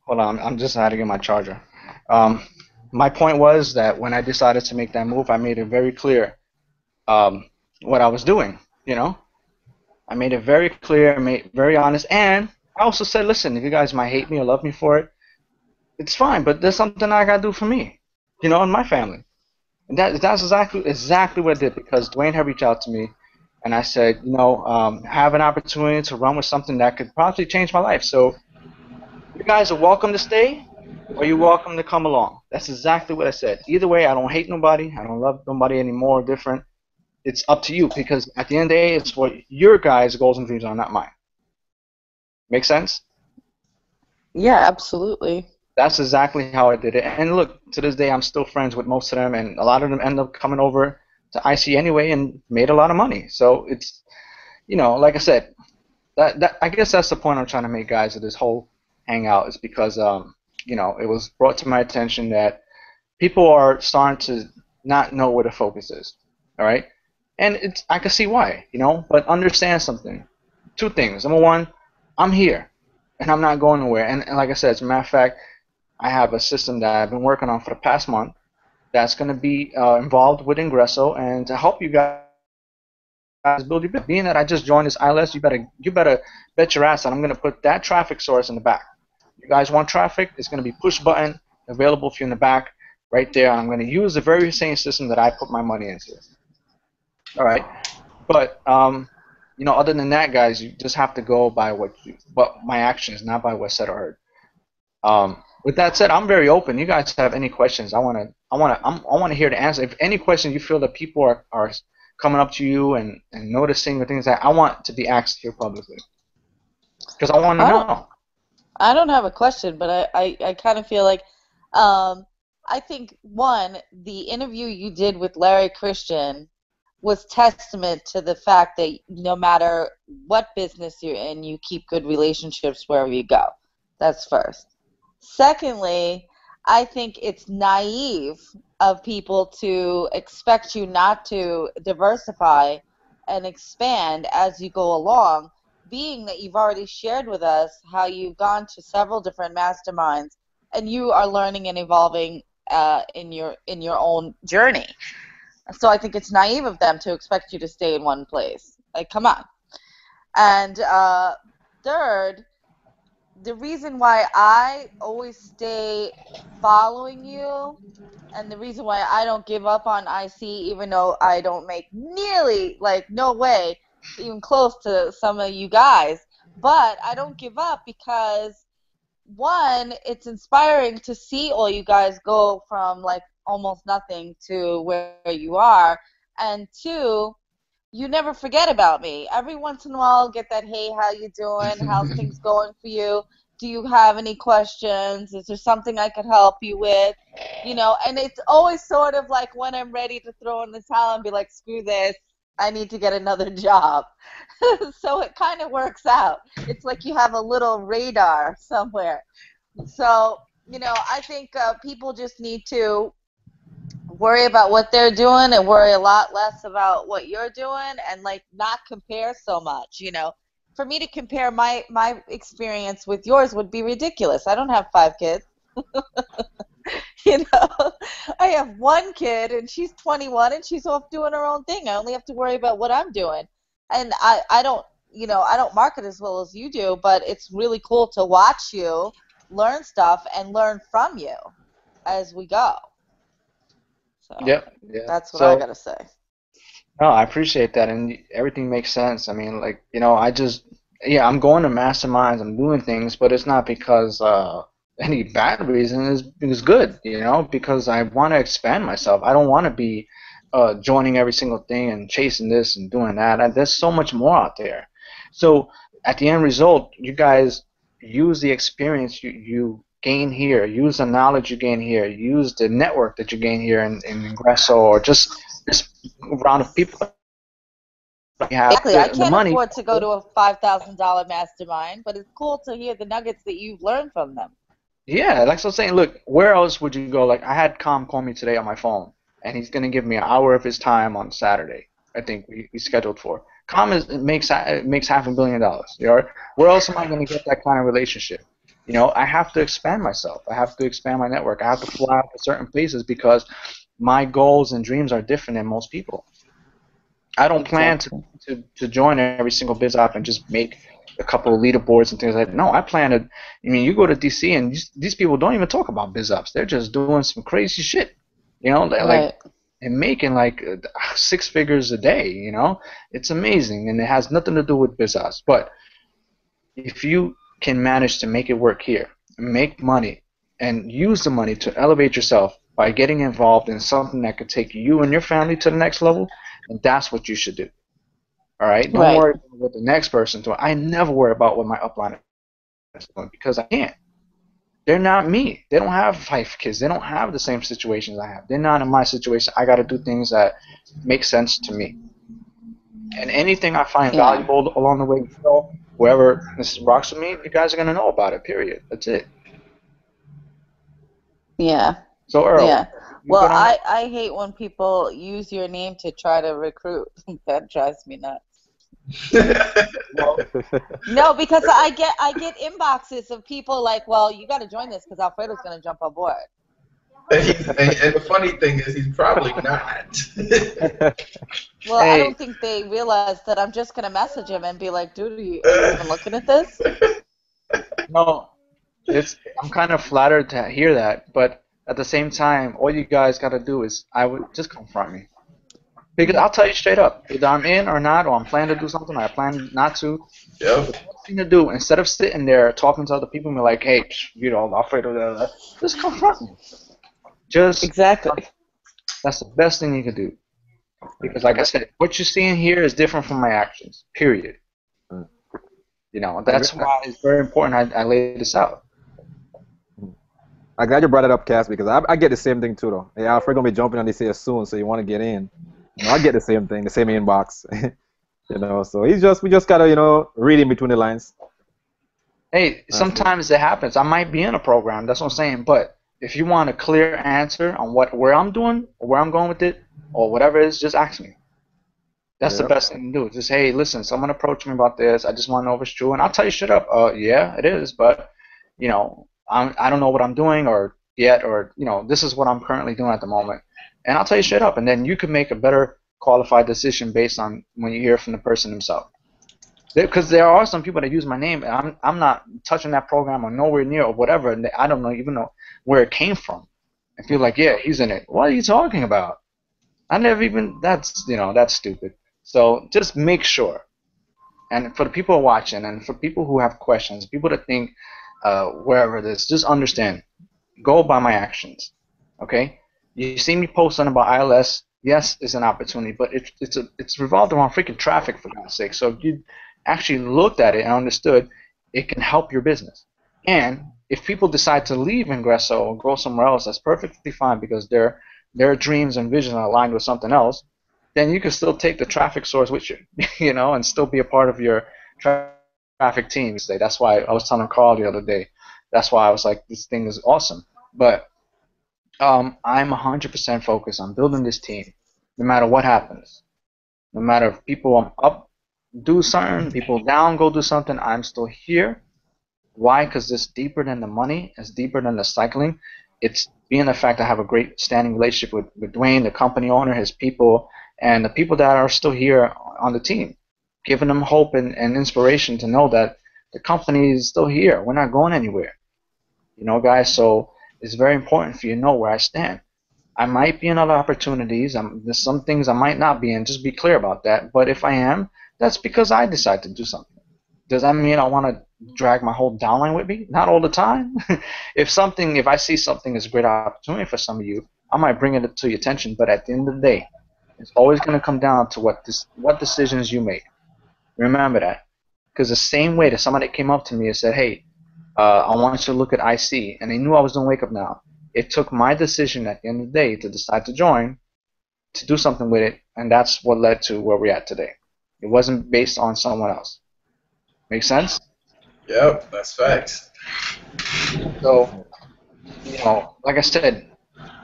hold on, I'm just had to get my charger. My point was that when I decided to make that move, I made it very clear what I was doing. I made it very clear, made very honest, and I also said, listen, if you guys might hate me or love me for it, it's fine, but there's something I gotta do for me, and my family. And that's exactly what I did, because Dwayne had reached out to me, and I said, have an opportunity to run with something that could possibly change my life. So you guys are welcome to stay, or you're welcome to come along. That's exactly what I said. Either way, I don't hate nobody. I don't love nobody any more or different. It's up to you, because at the end of the day, it's what your guys' goals and dreams are, not mine. Make sense? Yeah, absolutely. That's exactly how I did it. And look, to this day, I'm still friends with most of them, and a lot of them end up coming over to IC anyway and made a lot of money. So it's, like I said, that I guess that's the point I'm trying to make, guys, of this whole hangout, is because, it was brought to my attention that people are starting to not know where the focus is. All right? And I can see why, but understand something. Two things. Number one, I'm here, and I'm not going nowhere. And like I said, as a matter of fact, I have a system that I've been working on for the past month that's going to be involved with Ingresso, and to help you guys build your business. Being that I just joined this ILS, you better bet your ass that I'm going to put that traffic source in the back. You guys want traffic? It's going to be push button available for you in the back right there. And I'm going to use the very same system that I put my money into. All right, but other than that, guys, you just have to go by what my actions, not by what's said or heard. With that said, I'm very open. You guys have any questions? I want to hear the answer. If any questions you feel that people are coming up to you and noticing the things that I want to be asked here publicly, because I want to know. I don't have a question, but I kind of feel like, I think, one, the interview you did with Larry Christian was testament to the fact that no matter what business you're in, you keep good relationships wherever you go. That's first. Secondly, I think it's naive of people to expect you not to diversify and expand as you go along, being that you've already shared with us how you've gone to several different masterminds and you are learning and evolving in your own journey. So I think it's naive of them to expect you to stay in one place. Like, come on. And third, the reason why I always stay following you, and the reason why I don't give up on IC, even though I don't make nearly, like, no way, even close to some of you guys, but I don't give up because, one, it's inspiring to see all you guys go from, like, almost nothing to where you are, and two, you never forget about me. Every once in a while, I'll get that, hey, how you doing? How's things going for you? Do you have any questions? Is there something I could help you with? You know, and it's always sort of like when I'm ready to throw in the towel and be like, screw this, I need to get another job. So it kind of works out. It's like you have a little radar somewhere. So, you know, I think people just need to worry about what they're doing and worry a lot less about what you're doing, and like not compare so much. You know, for me to compare my experience with yours would be ridiculous. I don't have 5 kids. You know, I have one kid and she's 21 and she's off doing her own thing. I only have to worry about what I'm doing, and I don't, you know, I don't market as well as you do, but it's really cool to watch you learn stuff and learn from you as we go. So Yep. Yeah. that's what I So gotta say. no, I appreciate that, and everything makes sense. I mean, like, I just, yeah, I'm going to masterminds, I'm doing things, but it's not because any bad reason. It's good, because I want to expand myself. I don't want to be joining every single thing and chasing this and doing that. There's so much more out there. So at the end result, you guys use the experience you gain here, use the knowledge you gain here, use the network that you gain here in Ingresso, or just this round of people that you have Exactly. I the can't money. afford to go to a $5,000 mastermind, but it's cool to hear the nuggets that you've learned from them. Yeah, like so saying, look, where else would you go? Like I had Com call me today on my phone, and he's gonna give me an hour of his time on Saturday. I think we scheduled for. Com makes $500 million. Where else am I gonna get that kind of relationship? I have to expand myself. I have to expand my network. I have to fly out to certain places because my goals and dreams are different than most people. I don't plan to join every single biz op and just make a couple of leaderboards and things like that. No, I plan to. I mean, you go to DC and these people don't even talk about biz ops. They're just doing some crazy shit. They're Right. like and making like 6 figures a day. It's amazing, and it has nothing to do with biz ops. But if you can manage to make it work here, make money, and use the money to elevate yourself by getting involved in something that could take you and your family to the next level, and that's what you should do. All right? Don't Right. worry about what the next person's doing. I never worry about what my upline is doing because I can't. They're not me. They don't have 5 kids. They don't have the same situations I have. They're not in my situation. I got to do things that make sense to me. And anything I find Yeah. valuable along the way, whoever this rocks with me, you guys are going to know about it, period. That's it. Yeah. So, Earl, Yeah. you Well, good on that? I hate when people use your name to try to recruit. That drives me nuts. No, because I get inboxes of people like, well, you got to join this because Alfredo's going to jump on board. And the funny thing is, he's probably not. Well, I Hey. don't think they realize that I'm just going to message him and be like, dude, are you even looking at this? No, I'm kind of flattered to hear that, but at the same time, all you guys got to do is I would just confront me. Because I'll tell you straight up, either I'm in or not, or I'm planning to do something, or I plan not to. Yep. The best thing to do, instead of sitting there talking to other people and be like, hey, Alfredo, just confront me. Exactly. That's the best thing you can do. Because, like I said, what you're seeing here is different from my actions, period. That's why it's very important I lay this out. I'm glad you brought it up, Cass, because I get the same thing too, though. Yeah, Alfred gonna be jumping on this here soon, so you want to get in. I get the same thing, the same inbox. So we just gotta, read in between the lines. Hey, sometimes it happens. I might be in a program. That's what I'm saying. But if you want a clear answer on where I'm doing, or where I'm going with it, or whatever it is, just ask me. That's the best thing to do. Just, hey, listen, someone approached me about this. I just want to know if it's true, and I'll tell you straight up. Yeah, it is, but I don't know what I'm doing or yet, or this is what I'm currently doing at the moment, and I'll tell you straight up, and then you can make a better qualified decision based on when you hear from the person himself. Because there are some people that use my name, and I'm not touching that program or nowhere near or whatever, and I don't know even know where it came from. I feel like, yeah, he's in it. What are you talking about? I never even. That's stupid. So just make sure. And for the people watching, and for people who have questions, people that think wherever it is, just understand. Go by my actions. Okay? You see me post something about ILS. Yes, it's an opportunity, but it's revolved around freaking traffic, for God's sake. So if you actually looked at it and understood, it can help your business. And if people decide to leave Ingresso or go somewhere else, that's perfectly fine because their dreams and vision are aligned with something else. Then you can still take the traffic source with you, and still be a part of your traffic team. That's why I was telling Carl the other day. That's why I was like, this thing is awesome. But I'm 100% focused on building this team, no matter what happens. No matter if people up, do something, people down, go do something, I'm still here. Why? Because it's deeper than the money. It's deeper than the cycling. It's being the fact I have a great standing relationship with Dwayne, the company owner, his people, and the people that are still here on the team, giving them hope and inspiration to know that the company is still here. We're not going anywhere. Guys, so it's very important for you to know where I stand. I might be in other opportunities. There's some things I might not be in. Just be clear about that. But if I am, that's because I decide to do something. Does that mean I want to drag my whole downline with me? Not all the time. If I see something as a great opportunity for some of you, I might bring it to your attention. But at the end of the day, it's always going to come down to what decisions you make. Remember that. Because the same way that somebody came up to me and said, hey, I want you to look at IC, and they knew I was doing Wake Up Now. It took my decision at the end of the day to decide to join, to do something with it, and that's what led to where we're at today. It wasn't based on someone else. Make sense? Yep, that's facts. So, like I said,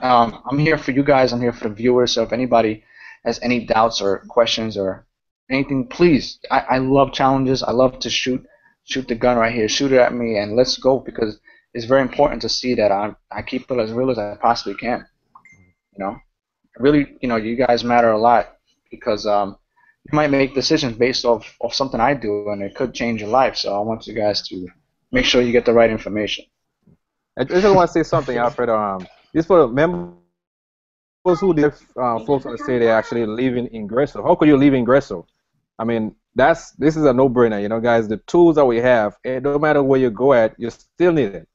I'm here for you guys. I'm here for the viewers. So if anybody has any doubts or questions or anything, please. I love challenges. I love to shoot the gun right here. Shoot it at me and let's go, because it's very important to see that I keep it as real as I possibly can. Really, you guys matter a lot because you might make decisions based off something I do, and it could change your life. So I want you guys to make sure you get the right information. I just want to say something, Alfred. This for members who folks want to say they're actually leaving Ingresso. How could you leave Ingresso? I mean, this is a no-brainer, guys. The tools that we have, no matter where you go at, you still need it.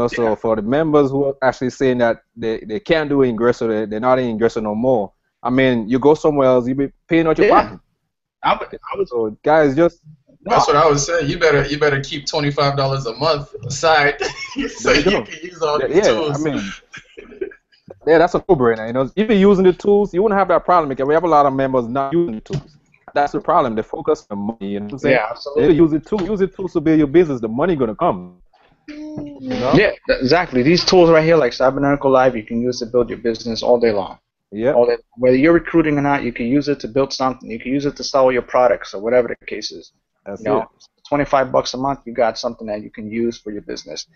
So for the members who are actually saying that they can't do Ingresso, they're not in Ingresso no more. I mean, you go somewhere else, you be paying out your pocket. So guys, that's what I was saying. You better keep $25 a month aside so you can use all the tools. I mean, that's a no-brainer. If you're using the tools, you wouldn't have that problem because we have a lot of members not using the tools. That's the problem. They focus on money. You know what I'm saying? Yeah, absolutely. They use it tools to build your business. The money gonna come. Yeah, exactly. These tools right here, like Cybernetical Live, you can use to build your business all day long. Yeah. Whether you're recruiting or not, you can use it to build something. You can use it to sell your products or whatever the case is. That's it. $25 a month, you got something that you can use for your business.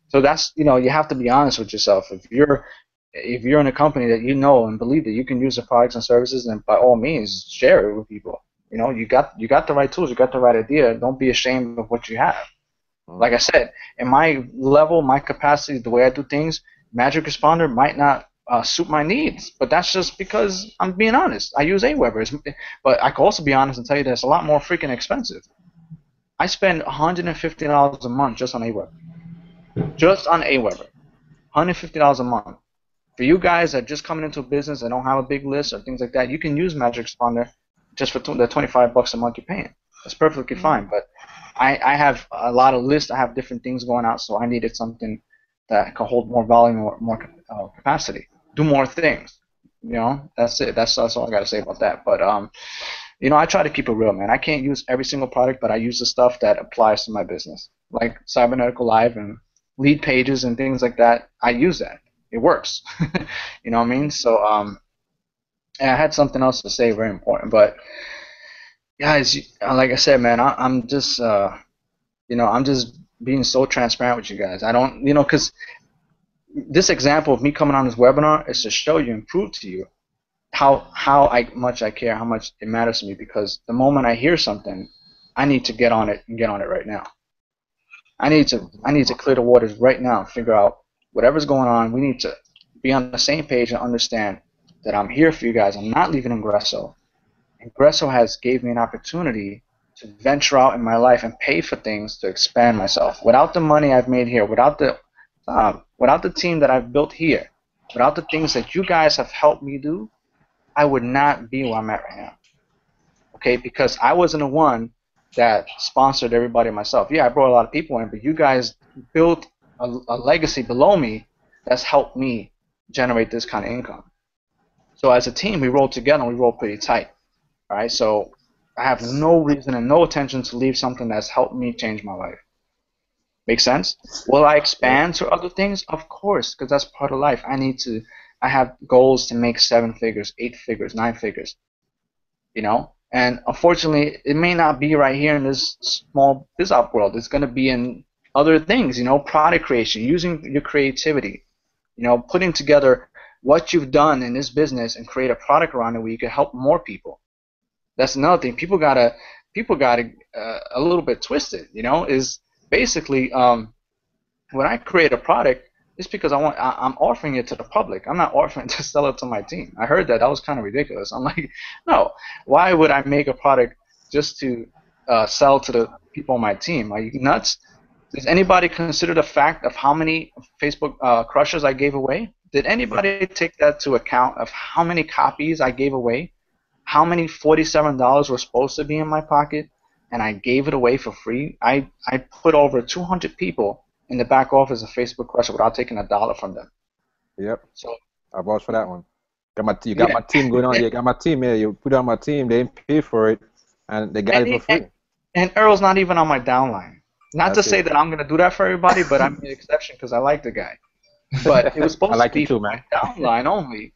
So that's you have to be honest with yourself. If you're in a company that you know and believe that you can use the products and services, then by all means share it with people. You got the right tools, you got the right idea. Don't be ashamed of what you have. Like I said, in my level, my capacity, the way I do things, Magic Responder might not suit my needs, but that's just because I'm being honest. I use Aweber, but I can also be honest and tell you that it's a lot more freaking expensive. I spend $150 a month just on Aweber. Just on Aweber. $150 a month. For you guys that are just coming into a business and don't have a big list or things like that, you can use Magic Responder just for the $25 a month you're paying. That's perfectly fine, but I have a lot of lists. I have different things going out, so I needed something that can hold more volume or more capacity, do more things. That's it. That's all I got to say about that. But I try to keep it real, man. I can't use every single product, but I use the stuff that applies to my business, like Cybernetical Live and lead pages and things like that. I use that. It works. You know what I mean? So and I had something else to say, very important, but. Guys, like I said, man, I'm just, I'm just being so transparent with you guys. I don't, because this example of me coming on this webinar is to show you and prove to you how much I care, how much it matters to me. Because the moment I hear something, I need to get on it and get on it right now. I need to clear the waters right now and figure out whatever's going on. We need to be on the same page and understand that I'm here for you guys. I'm not leaving Ingresso. Ingresso has gave me an opportunity to venture out in my life and pay for things to expand myself. Without the money I've made here, without the team that I've built here, without the things that you guys have helped me do, I would not be where I'm at right now. Okay, because I wasn't the one that sponsored everybody myself. Yeah, I brought a lot of people in, but you guys built a legacy below me that's helped me generate this kind of income. So as a team, we rolled together and we rolled pretty tight. All right, so I have no reason and no intention to leave something that's helped me change my life. Make sense? Will I expand to other things? Of course, because that's part of life. I have goals to make 7 figures, 8 figures, 9 figures. You know? And unfortunately, it may not be right here in this small business world. It's going to be in other things, you know, product creation, using your creativity, you know, putting together what you've done in this business and create a product around it where you can help more people. That's another thing. People got a little bit twisted, you know, is basically when I create a product, it's because I'm offering it to the public. I'm not offering to sell it to my team. I heard that was kind of ridiculous. I'm like, no, why would I make a product just to sell to the people on my team? Are you nuts? Does anybody consider the fact of how many Facebook Crushers I gave away? Did anybody take that to account of how many copies I gave away? How many $47 were supposed to be in my pocket, and I gave it away for free? I put over 200 people in the back office of Facebook Crusher without taking $1 from them. Yep. So I vouch for that one. You got my team going on. You got my team here. You put it on my team. They didn't pay for it, and they got it for free. And Earl's not even on my downline. Not to say that I'm gonna do that for everybody, but I'm an exception because I like the guy. But it was supposed to be for my downline only,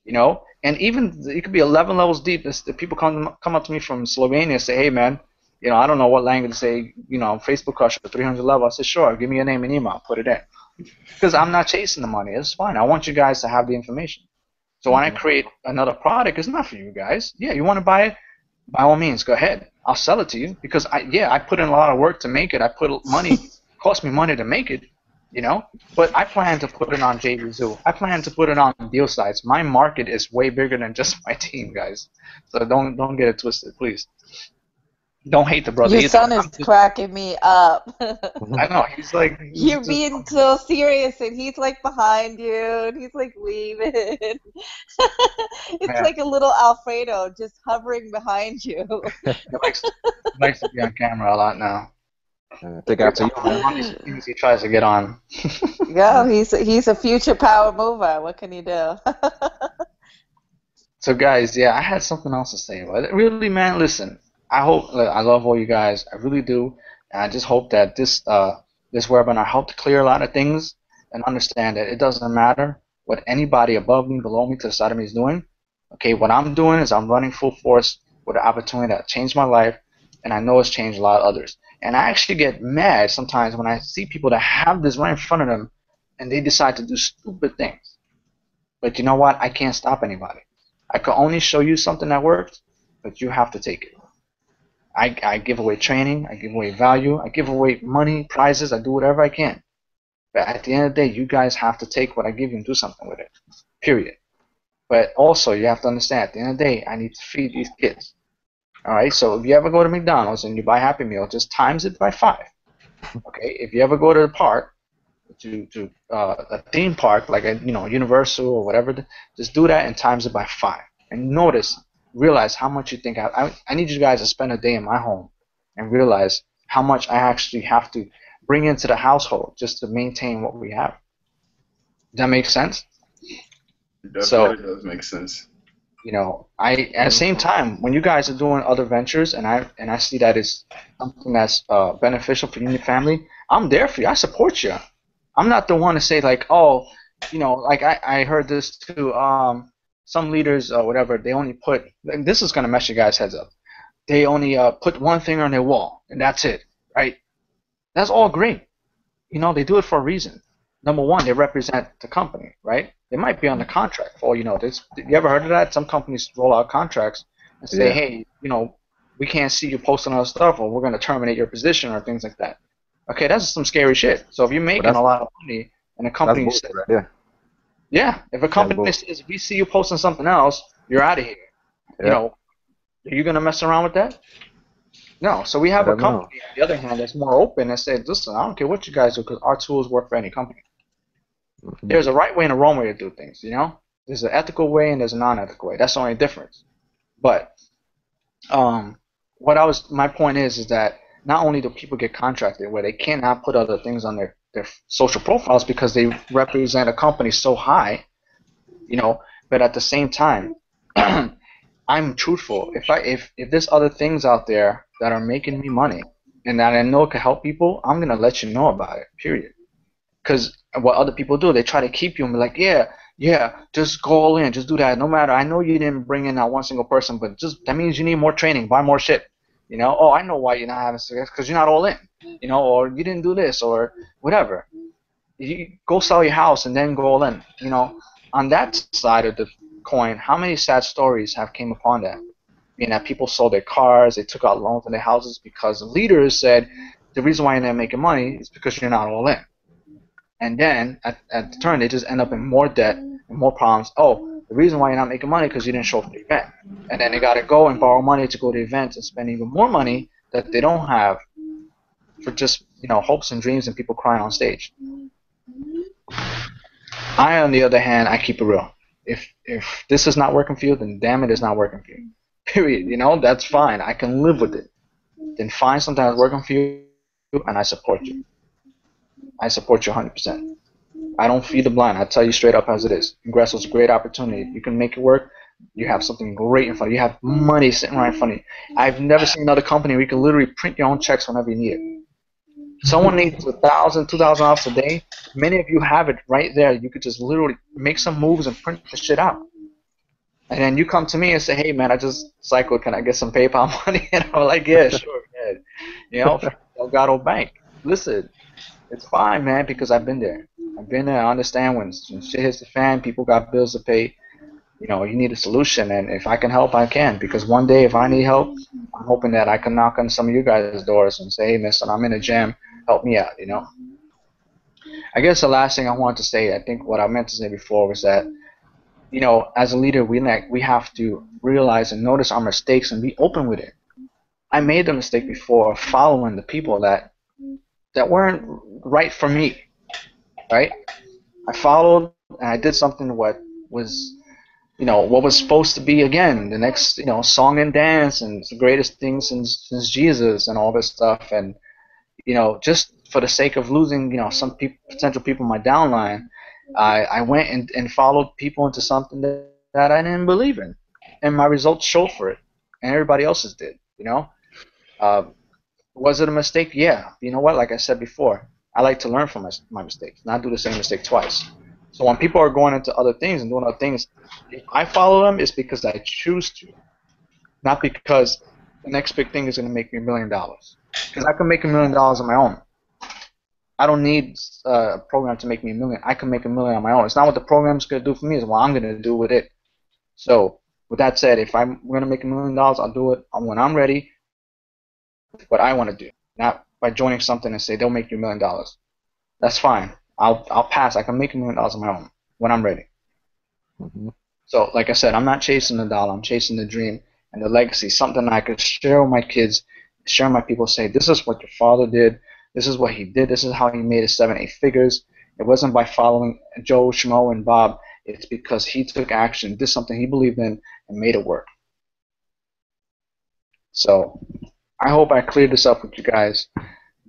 you know. And even it could be 11 levels deep. The people come up to me from Slovenia and say, "Hey, man, you know, I don't know what language to say. You know, Facebook Crusher 300 level." I said, "Sure, give me your name and email, put it in." Because I'm not chasing the money. It's fine. I want you guys to have the information. So when I create another product, it's not for you guys. Yeah, you want to buy it? By all means, go ahead. I'll sell it to you because I put in a lot of work to make it. I put money, cost me money to make it, you know. But I plan to put it on JVZoo. I plan to put it on deal sites. My market is way bigger than just my team, guys. So don't get it twisted, please. Don't hate the brother. Your son is cracking me up. I know. He's like... You're being so serious, and he's like behind you, and he's like leaving. It's like a little Alfredo just hovering behind you. He likes to be on camera a lot now. Take after you. On these things he tries to get on. Yeah, he's a future power mover. What can you do? So guys, yeah, I had something else to say. But really, man, listen. I love all you guys. I really do. And I just hope that this webinar helped clear a lot of things and understand that it doesn't matter what anybody above me, below me, to the side of me is doing. Okay, what I'm doing is I'm running full force with an opportunity that changed my life, and I know it's changed a lot of others. And I actually get mad sometimes when I see people that have this right in front of them and they decide to do stupid things. But you know what? I can't stop anybody. I can only show you something that works, but you have to take it. I give away training, I give away value, I give away money, prizes, I do whatever I can. But at the end of the day, you guys have to take what I give you and do something with it. Period. But also, you have to understand, at the end of the day, I need to feed these kids. Alright, so if you ever go to McDonald's and you buy Happy Meal, just times it by 5. Okay, if you ever go to the park, to a theme park, like a Universal or whatever, just do that and times it by 5. And realize how much you think. I need you guys to spend a day in my home and realize how much I actually have to bring into the household just to maintain what we have. Does that make sense? It definitely does make sense. You know, at the same time, when you guys are doing other ventures and I see that it's something that's beneficial for you and your family, I'm there for you. I support you. I'm not the one to say like, oh, you know, like I heard this too. Some leaders or whatever, they only put, this is going to mess you guys' heads up. They only put one finger on their wall, and that's it, right? That's all great. You know, they do it for a reason. Number one, they represent the company, right? They might be on the contract for all you know. You ever heard of that? Some companies roll out contracts and say, hey, you know, we can't see you posting other stuff, or we're going to terminate your position, or things like that. Okay, that's some scary shit. So if you're making a lot of money and a company that's says, bullshit, right? yeah, if a company says, we see you posting something else, you're out of here. Yeah. You know, are you going to mess around with that? No. So we have a company, on the other hand, that's more open and says, listen, I don't care what you guys do because our tools work for any company. Mm-hmm. There's a right way and a wrong way to do things, you know? There's an ethical way and there's a non-ethical way. That's the only difference. But my point is that not only do people get contracted where they cannot put other things on their social profiles because they represent a company so high, you know, but at the same time, I'm truthful. If there's other things out there that are making me money and that I know can help people, I'm gonna let you know about it. Period. Because what other people do, they try to keep you and be like, yeah, just go all in, just do that. No matter, I know you didn't bring in that one single person, but just that means you need more training, buy more shit. You know, oh, I know why you're not having success because you're not all in. You know, or you didn't do this or whatever. You go sell your house and then go all in. You know, on that side of the coin, how many sad stories have came upon that? Meaning that people sold their cars, they took out loans on their houses because the leaders said the reason why you're not making money is because you're not all in. And then at the turn, they just end up in more debt and more problems. Oh, the reason why you're not making money is because you didn't show up for the event. And then they got to go and borrow money to go to the event and spend even more money that they don't have for just, you know, hopes and dreams and people crying on stage. I, on the other hand, I keep it real. If this is not working for you, then damn it, it's not working for you. Period. You know, that's fine. I can live with it. Then find something that's working for you, and I support you. I support you 100%. I don't feed the blind. I tell you straight up as it is. Ingresso's a great opportunity. You can make it work. You have something great in front of you. You have money sitting right in front of you. I've never seen another company where you can literally print your own checks whenever you need it. Someone needs $1,000, $2,000 a day. Many of you have it right there. You could just literally make some moves and print the shit out. And then you come to me and say, hey, man, I just cycled. Can I get some PayPal money? And I'm like, yeah, sure, yeah. You know, Delgado Bank. Listen, it's fine, man, because I've been there. I've been there. I understand when shit hits the fan, people got bills to pay. You know, you need a solution. And if I can help, I can. Because one day, if I need help, I'm hoping that I can knock on some of you guys' doors and say, hey, mister, I'm in a jam. Help me out, you know. I guess the last thing I wanted to say, I think what I meant to say before was that, you know, as a leader, we have to realize and notice our mistakes and be open with it. I made the mistake before of following the people that weren't right for me, right? I followed and I did something what was, you know, what was supposed to be, again, the next, you know, song and dance and the greatest thing since Jesus and all this stuff. And, you know, just for the sake of losing, you know, some potential people in my downline, I went and followed people into something that I didn't believe in. And my results showed for it. And everybody else's did, you know. Was it a mistake? Yeah. You know what? Like I said before, I like to learn from my mistakes, not do the same mistake twice. So when people are going into other things and doing other things, if I follow them, it's because I choose to, not because the next big thing is going to make me $1 million. Because I can make $1 million on my own. I don't need a program to make me $1 million. I can make $1 million on my own. It's not what the program's going to do for me. It's what I'm going to do with it. So with that said, if I'm going to make $1 million, I'll do it when I'm ready. What I want to do, not by joining something and say they'll make you $1 million. That's fine. I'll pass. I can make $1 million on my own when I'm ready. Mm-hmm. So like I said, I'm not chasing the dollar. I'm chasing the dream and the legacy. Something I could share with my kids, share with my people. Say this is what your father did. This is what he did. This is how he made his 7, 8 figures. It wasn't by following Joe, Schmo, and Bob. It's because he took action, did something he believed in, and made it work. So I hope I cleared this up with you guys.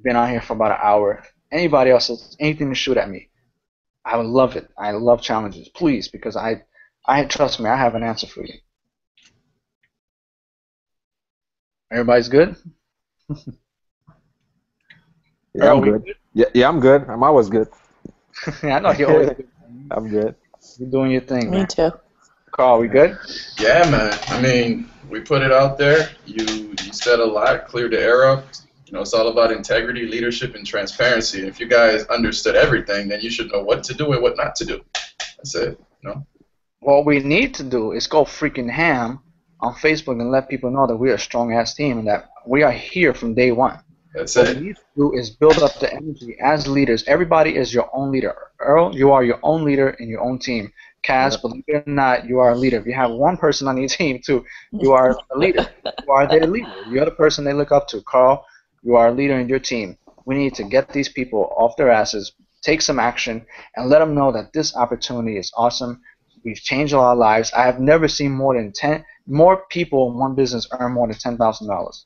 Been on here for about an hour. Anybody else has anything to shoot at me, I would love it. I love challenges. Please, because I trust me, I have an answer for you. Everybody's good? Yeah, I'm good. Yeah, I'm good. I'm always good. I know you're always good. I'm good. You're doing your thing, man. Me too. Carl, we good? Yeah, man. I mean, we put it out there. You said a lot, cleared the air up. You know, it's all about integrity, leadership, and transparency. And if you guys understood everything, then you should know what to do and what not to do. That's it. You know? What we need to do is go freaking ham on Facebook and let people know that we're a strong ass team and that we are here from day one. That's What it. we need to do is build up the energy as leaders. Everybody is your own leader. Earl, you are your own leader in your own team. Cass, believe it or not, you are a leader. If you have one person on your team too, you are a leader. You are their leader. You're the person they look up to. Carl, you are a leader in your team. We need to get these people off their asses, take some action, and let them know that this opportunity is awesome. We've changed a lot of lives. I have never seen more people in one business earn more than $10,000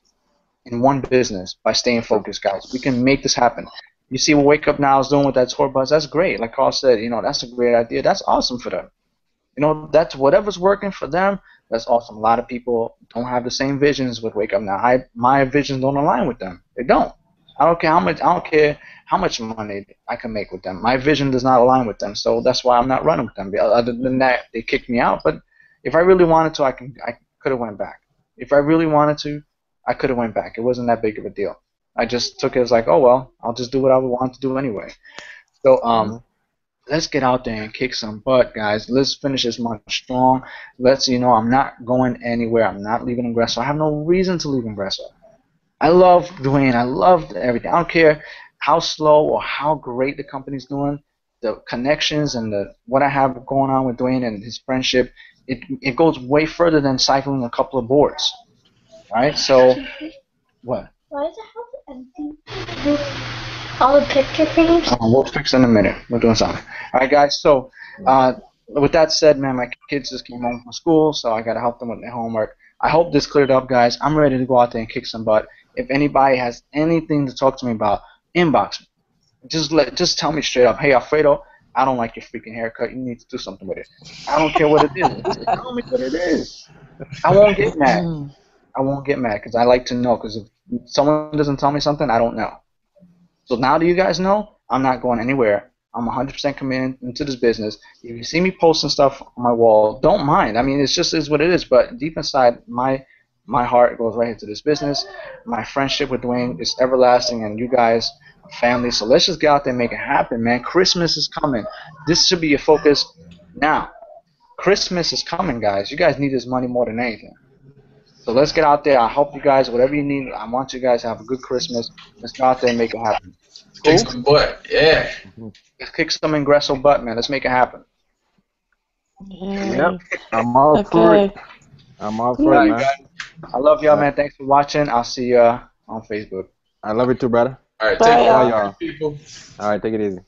in one business by staying focused, guys. We can make this happen. You see what Wake Up Now is doing with that tour bus? That's great. Like Carl said, that's a great idea. That's awesome for them. That's whatever's working for them. That's awesome. A lot of people don't have the same visions with Wake Up Now. My visions don't align with them. They don't. I don't care how much money I can make with them. My vision does not align with them, so that's why I'm not running with them. Other than that, they kicked me out. But if I really wanted to, I could have went back. If I really wanted to, I could have went back. It wasn't that big of a deal. I just took it as like, oh well, I'll just do what I would want to do anyway. So let's get out there and kick some butt, guys. Let's finish this month strong. I'm not going anywhere. I'm not leaving Ingresso. I have no reason to leave Ingresso. I love Dwayne. I love everything. I don't care how slow or how great the company's doing. The connections and what I have going on with Dwayne and his friendship, it goes way further than cycling a couple of boards. Right? So, what? Why is the house empty? All the picture frames? We'll fix it in a minute. We're doing something. All right, guys. So, with that said, man, my kids just came home from school, so I got to help them with their homework. I hope this cleared up, guys. I'm ready to go out there and kick some butt. If anybody has anything to talk to me about, inbox me. Just tell me straight up, hey, Alfredo, I don't like your freaking haircut. You need to do something with it. I don't care what it is. Just tell me what it is. I won't get mad. I won't get mad because I like to know. Because if someone doesn't tell me something, I don't know. So now that you guys know, I'm not going anywhere. I'm 100% committed into this business. If you see me posting stuff on my wall, don't mind. I mean, it just is what it is. But deep inside, my heart goes right into this business. My friendship with Dwayne is everlasting, and you guys are family. So let's just get out there and make it happen, man. Christmas is coming. This should be your focus now. Christmas is coming, guys. You guys need this money more than anything. So let's get out there. I hope you guys, whatever you need, I want you guys to have a good Christmas. Let's go out there and make it happen. Cool? Kick some butt, yeah. Let's kick some Ingresso butt, man. Let's make it happen. Yep. I'm all for it. I'm all for it, man. I love y'all, man. Thanks for watching. I'll see you on Facebook. I love you too, brother. All right, Bye, take care, y'all. y'all. People. All right, take it easy.